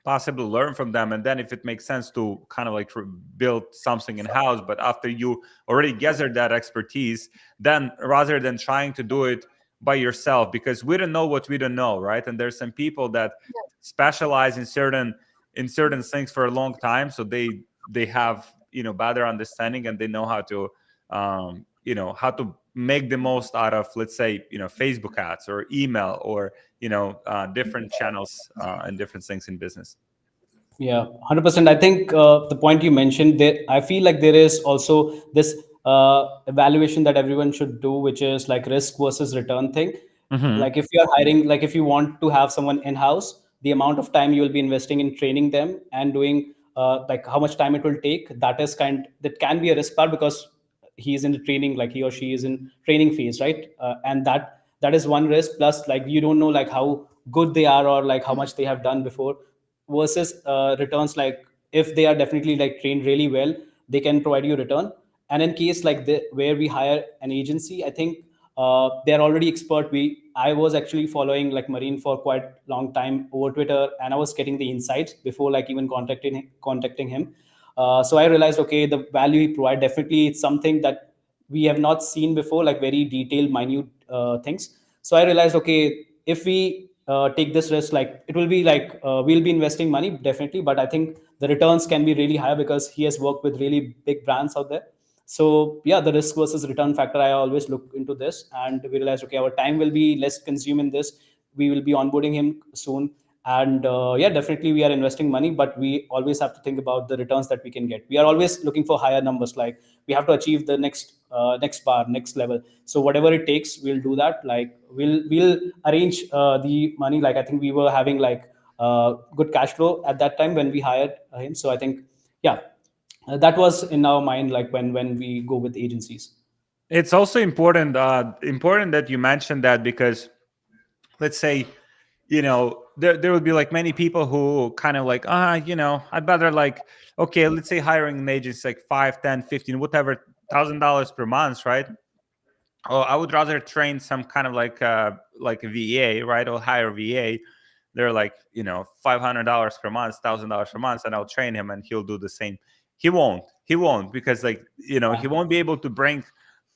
possibly learn from them, and then if it makes sense to kind of like build something in house. But after you already gathered that expertise, then rather than trying to do it by yourself, because we don't know what we don't know, right? And there's some people that specialize in certain things for a long time, so they have better understanding, and they know how to make the most out of, let's say, Facebook ads or email or different channels and different things in business. Yeah, 100%. I think the point you mentioned there, I feel like there is also this evaluation that everyone should do, which is like risk versus return thing. Hmm. Like if you're hiring, like if you want to have someone in house, the amount of time you will be investing in training them and doing like how much time it will take, that can be a risk part, because he is in the training, like he or she is in training phase, right? And that is one risk. Plus, like you don't know like how good they are or like how much they have done before, versus returns. Like if they are definitely like trained really well, they can provide you return. And in case like where we hire an agency, I think they're already expert. I was actually following like Marine for quite long time over Twitter, and I was getting the insights before like even contacting him. So I realized, okay, the value he provide, definitely it's something that we have not seen before, like very detailed, minute things. So I realized, okay, if we take this risk, like it will be like we'll be investing money definitely, but I think the returns can be really high because he has worked with really big brands out there. So yeah, the risk versus return factor, I always look into this, and we realized, okay, our time will be less consumed in this. We will be onboarding him soon, and yeah, definitely we are investing money, but we always have to think about the returns that we can get. We are always looking for higher numbers. Like we have to achieve the next bar, next level. So whatever it takes, we'll do that. Like we'll arrange the money. Like I think we were having like good cash flow at that time when we hired him. So I think yeah, that was in our mind, like when we go with agencies. It's also important that you mentioned that, because let's say there would be like many people who kind of like I'd better like, okay, let's say hiring an agency like 5, 10, 15, whatever, $1,000 per month, right? Oh, I would rather train some kind of like a VA, right, or hire a VA. They're like $500 per month, $1,000 per month, and I'll train him and he'll do the same. He won't, because like Yeah, he won't be able to bring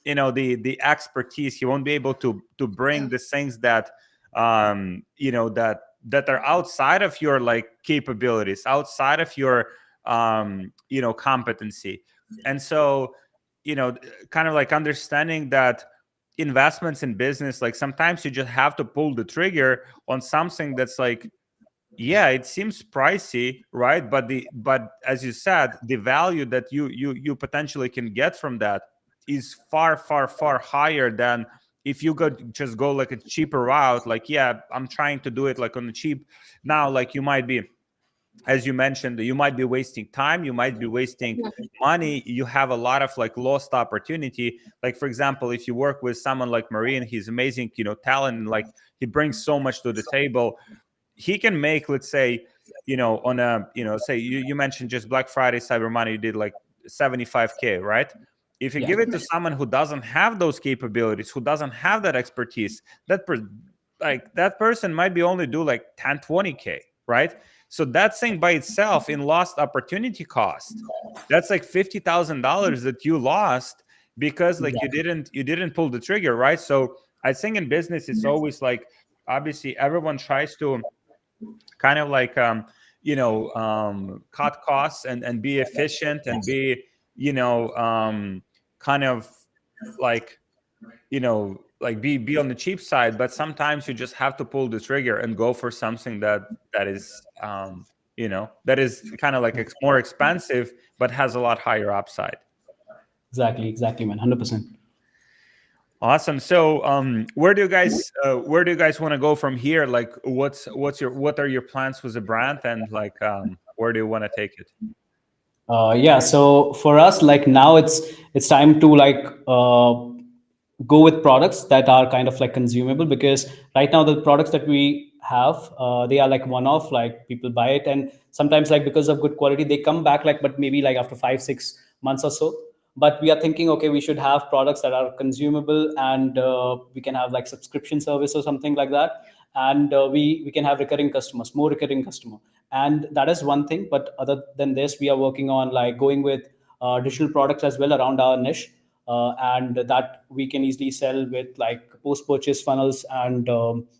the expertise. He won't be able to bring the things that that are outside of your like capabilities, outside of your competency. And so kind of like understanding that investments in business, like sometimes you just have to pull the trigger on something that's like, yeah, it seems pricey, right? But as you said, the value that you potentially can get from that is far higher than if you just go like a cheaper route. Like, yeah, I'm trying to do it like on the cheap. Now, like, you might be, as you mentioned, you might be wasting time, you might be wasting money, you have a lot of like lost opportunity. Like, for example, if you work with someone like Marine, he's amazing talent, and like he brings so much to the table. He can make, let's say, on a say you mentioned just Black Friday, Cyber Monday, you did like 75K, right? If you yeah, give it to someone who doesn't have those capabilities, who doesn't have that expertise, that like that person might be only do like 10, 20K, right? So that thing by itself in lost opportunity cost, that's like $50,000 that you lost because like Exactly. you didn't pull the trigger, right? So I think in business it's always like, obviously everyone tries to kind of like cut costs and be efficient and be kind of like like be on the cheap side, but sometimes you just have to pull the trigger and go for something that is that is kind of like more expensive but has a lot higher upside. Exactly, man. 100%. Awesome. So where do you guys want to go from here? Like what are your plans with the brand, and like where do you want to take it? Yeah. So for us, like now it's time to like go with products that are kind of like consumable, because right now the products that we have, they are like one off, like people buy it and sometimes like because of good quality they come back, like but maybe like after 5 6 months or so. But we are thinking, okay, we should have products that are consumable, and we can have like subscription service or something like that, and we can have recurring customers, more recurring customer. And that is one thing. But other than this, we are working on like going with digital products as well around our niche, and that we can easily sell with like post purchase funnels, and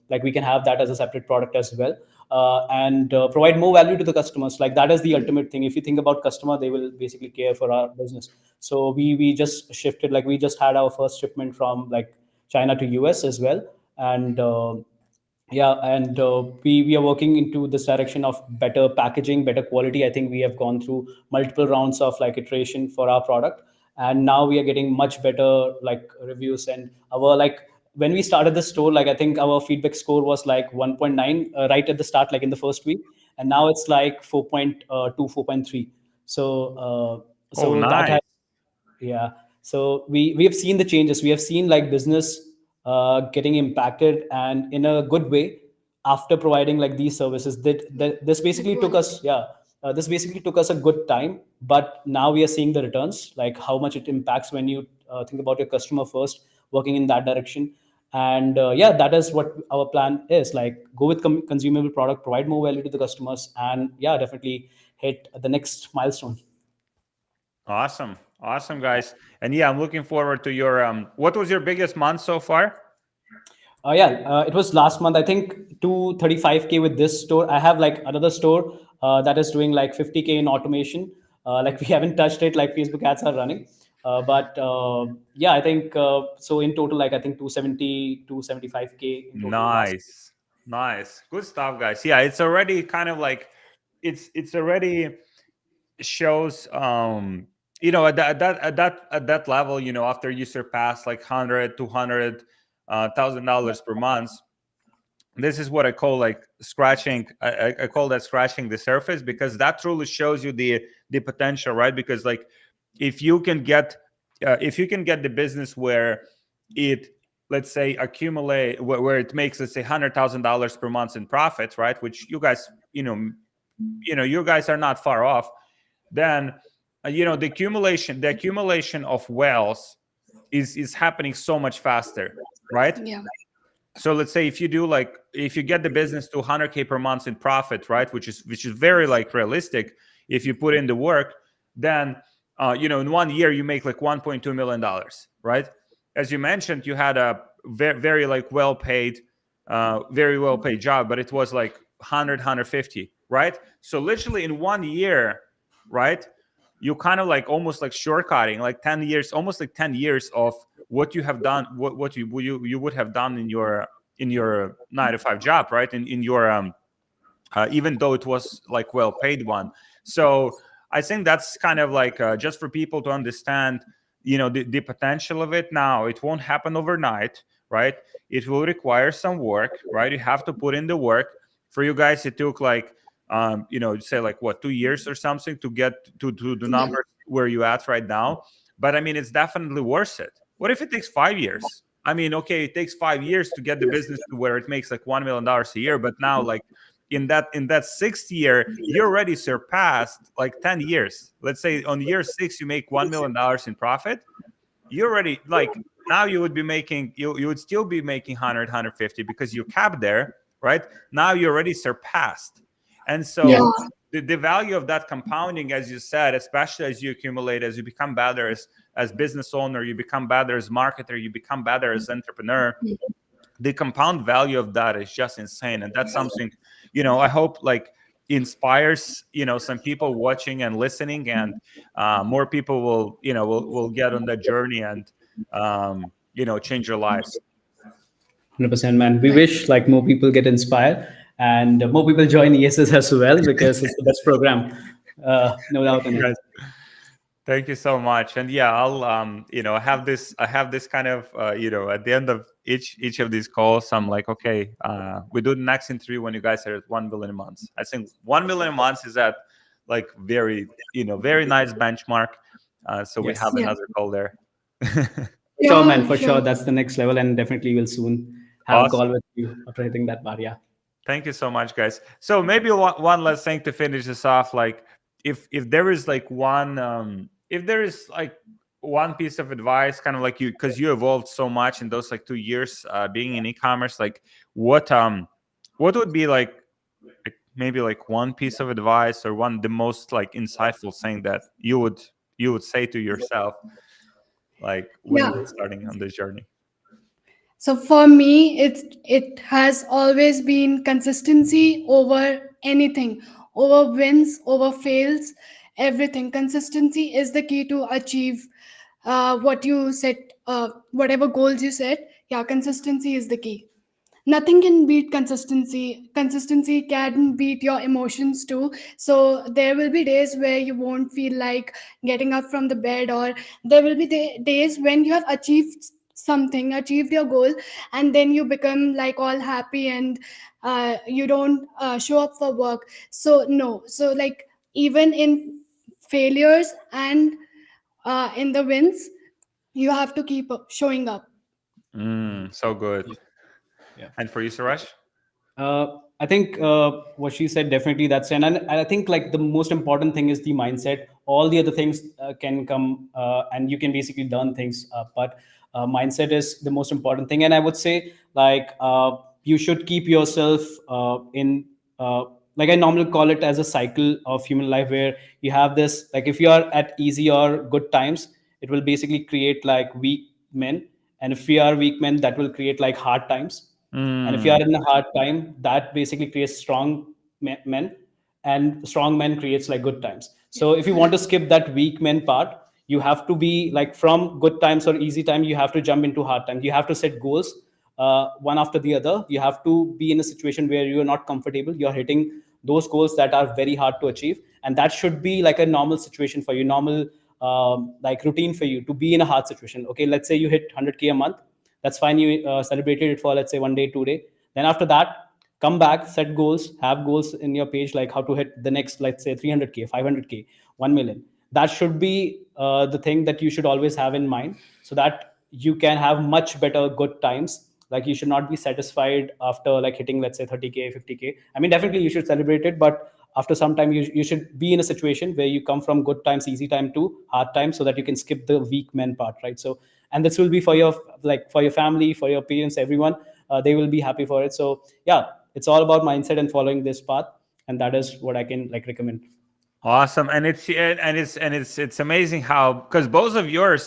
like we can have that as a separate product as well, and provide more value to the customers. Like that is the ultimate thing. If you think about customer, they will basically care for our business. So we just shifted, like we just had our first shipment from like China to US as well. And yeah, and we are working into this direction of better packaging, better quality. I think we have gone through multiple rounds of like iteration for our product, and now we are getting much better like reviews. And our like when we started the store, like I think our feedback score was like 1.9 right at the start, like in the first week, and now it's like 4.2, 4.3. So Oh, so that has, nice. yeah. So we have seen the changes. We have seen like business getting impacted, and in a good way, after providing like these services. That this basically took Good. us, yeah. This basically took us a good time, but now we are seeing the returns, like how much it impacts when you think about your customer first, working in that direction. And yeah, that is what our plan is. Like go with consumable product, provide more value to the customers, and yeah, definitely hit the next milestone. Awesome. Awesome, guys. And yeah, I'm looking forward to your what was your biggest month so far? Yeah, it was last month. I think 235K with this store. I have like another store that is doing like 50K in automation. Like we haven't touched it. Like Facebook ads are running, but yeah, I think so. In total, like I think 270, 275K in total last. Nice. Nice. Good stuff, guys. Yeah, it's already kind of like it's already shows at that level, after you surpass like 100 200 $1,000 per month. This is what I call like scratching. I call that scratching the surface, because that truly shows you the potential, right? Because like if you can get the business where it, let's say, accumulate where it makes, let's say, $100,000 per month in profit, right? Which you guys, you guys are not far off. Then the accumulation of wealth is happening so much faster, right? Yeah. So let's say if you get the business to 100K per month in profit, right, which is very like realistic if you put in the work, then in 1 year you make like $1.2 million, right? As you mentioned, you had a very, very like very well paid job, but it was like 150, right? So literally in 1 year, right, you kind of like almost like shortcutting like 10 years, almost like 10 years of what you have done, what you would have done in your 9 to 5 job, right? In your even though it was like well paid one. So I think that's kind of like just for people to understand, the potential of it. Now it won't happen overnight, right? It will require some work, right? You have to put in the work. For you guys, it took like say like what, 2 years or something to get to the Yeah. numbers where you at right now. But I mean, it's definitely worth it. What if it takes 5 years? I mean, okay, it takes 5 years to get the business to where it makes like $1 million a year, but now like in that sixth year, you already surpassed like 10 years. Let's say on year 6 you make $1 million in profit. You already like now you would be making, you would still be making 100, 150 because you capped there, right? Now you already surpassed. And Yeah. so the value of that compounding, as you said, especially as you accumulate, as you become better as business owner, you become better as marketer, you become better as entrepreneur, the compound value of that is just insane. And that's something, I hope like inspires, some people watching and listening, and more people will, will get on that journey and, change their lives. 100%, man. We wish like more people get inspired and more people join ESS as well, because it's the best program, no doubt in it. Guys, thank you so much. And yeah, I'll I have this kind of at the end of each of these calls, I'm like, okay, we do the next interview when you guys are at 1 million months. I think 1 million months is at like very, very nice benchmark. So we Yes. have Yeah. another call there. For sure, man. Yeah, For sure, sure. that's the next level, and definitely we'll soon have a Awesome. call with you after hitting that bar. Yeah. Thank you so much, guys. So maybe one last thing to finish this off. Like, if there is like one, if there is like one piece of advice, kind of like you, because you evolved so much in those like 2 years being in e-commerce. Like, what would be like maybe like one piece of advice, or the most like insightful thing that you would say to yourself, like when Yeah. you were starting on this journey? So for me, it has always been consistency over anything, over wins, over fails, everything. Consistency is the key to achieve what you set, whatever goals you set. Yeah, consistency is the key. Nothing can beat consistency can beat your emotions too. So there will be days where you won't feel like getting up from the bed, or there will be days when you have achieved your goal, and then you become like all happy, and you don't show up for work. So no, so like even in failures and in the wins, you have to keep showing up. So good. Yeah. And for you, Suraj? I think what she said, definitely that's and I think like the most important thing is the mindset. All the other things can come and you can basically learn things, but mindset is the most important thing. And I would say like you should keep yourself in like I normally call it as a cycle of human life, where you have this like if you are at easy or good times, it will basically create like weak men, and if we are weak men, that will create like hard times, and if you Mm. are in a hard time, that basically creates strong men, and strong men creates like good times. So if you want to skip that weak men part, you have to be like from good times or easy time, you have to jump into hard times. You have to set goals one after the other. You have to be in a situation where you are not comfortable. You are hitting those goals that are very hard to achieve, and that should be like a normal situation for you, normal like routine for you to be in a hard situation. Okay, let's say you hit 100K a month, that's fine. You celebrated it for let's say 1 day 2 day, then after that come back, set goals, have goals in your page like how to hit the next let's say 300K, 500K, 1 million. That should be the thing that you should always have in mind, so that you can have much better good times. Like you should not be satisfied after like hitting let's say 30K, 50K. I mean, definitely you should celebrate it, but after some time you should be in a situation where you come from good times, easy time to hard time, so that you can skip the weak men part, right? So and this will be for your like for your family, for your parents, everyone, they will be happy for it. So yeah, it's all about mindset and following this path, and that is what I can like recommend. Awesome. And it's amazing how, because both of your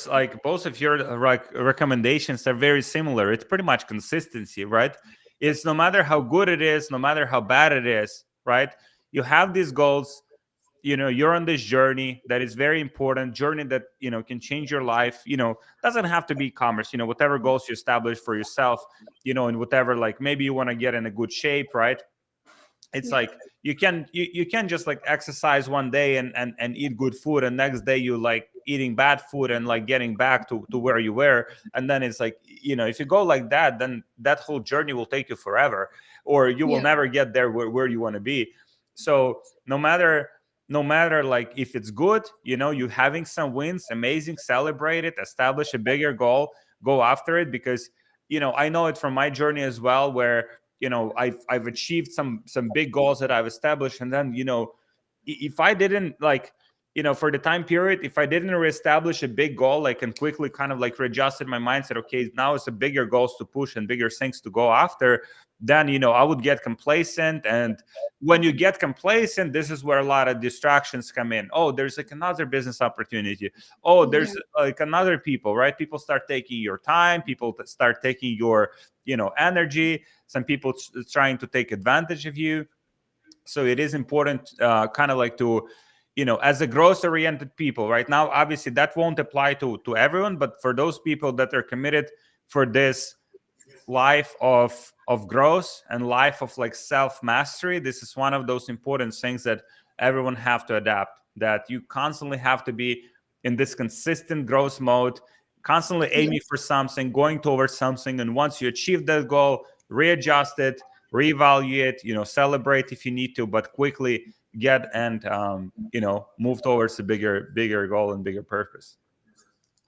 recommendations are very similar. It's pretty much consistency, right? It's no matter how good it is, no matter how bad it is, right? You have these goals, you're on this journey that is very important, journey that can change your life. Doesn't have to be commerce, whatever goals you establish for yourself, and whatever, like maybe you want to get in a good shape, right? It's Yeah. like you can just like exercise one day and eat good food, and next day you like eating bad food and like getting back to where you were. And then it's like, if you go like that, then that whole journey will take you forever, or you will Yeah. never get there where you want to be. So no matter like if it's good, you having some wins, amazing, celebrate it, establish a bigger goal, go after it. Because I know it from my journey as well, where I've achieved some big goals that I've established, and then if I didn't like for the time period, if I didn't reestablish a big goal, like, and quickly kind of like readjusted my mindset, okay, now it's a bigger goals to push and bigger things to go after, then, I would get complacent. And when you get complacent, this is where a lot of distractions come in. Oh, there's like another business opportunity. Oh, there's like another people, right? People start taking your time. People start taking your, energy. Some people trying to take advantage of you. So it is important kind of like to, as a growth oriented people right now, obviously that won't apply to everyone, but for those people that are committed for this life of growth and life of like self mastery, this is one of those important things that everyone have to adapt, that you constantly have to be in this consistent growth mode, constantly aiming for something, going towards something, and once you achieve that goal, readjust it, reevaluate, celebrate if you need to, but quickly get and move towards a bigger goal and bigger purpose.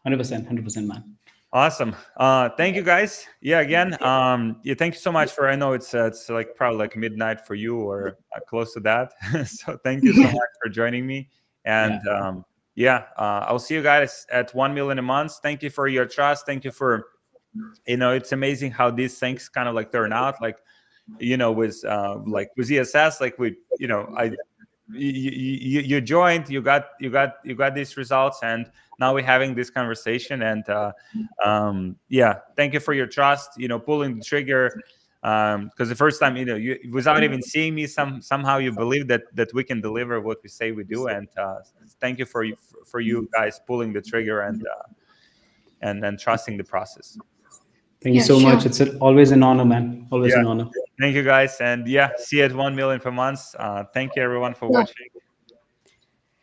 100%, man. Awesome. Thank you, guys. Yeah, again, thank you so much for, I know it's like probably like midnight for you or close to that. So thank you so much for joining me. And I'll see you guys at 1 million a month. Thank you for your trust. Thank you for, it's amazing how these things kind of like turn out. Like, with ESS, like you joined, you got these results, and now we're having this conversation. And thank you for your trust, pulling the trigger, because the first time, you without even seeing me, somehow you believe that we can deliver what we say we do. And thank you for you guys pulling the trigger and trusting the process. Thank you so much. It's always an honor, man. Always an honor. Thank you, guys. And see you at 1 million per month. Thank you, everyone, for watching.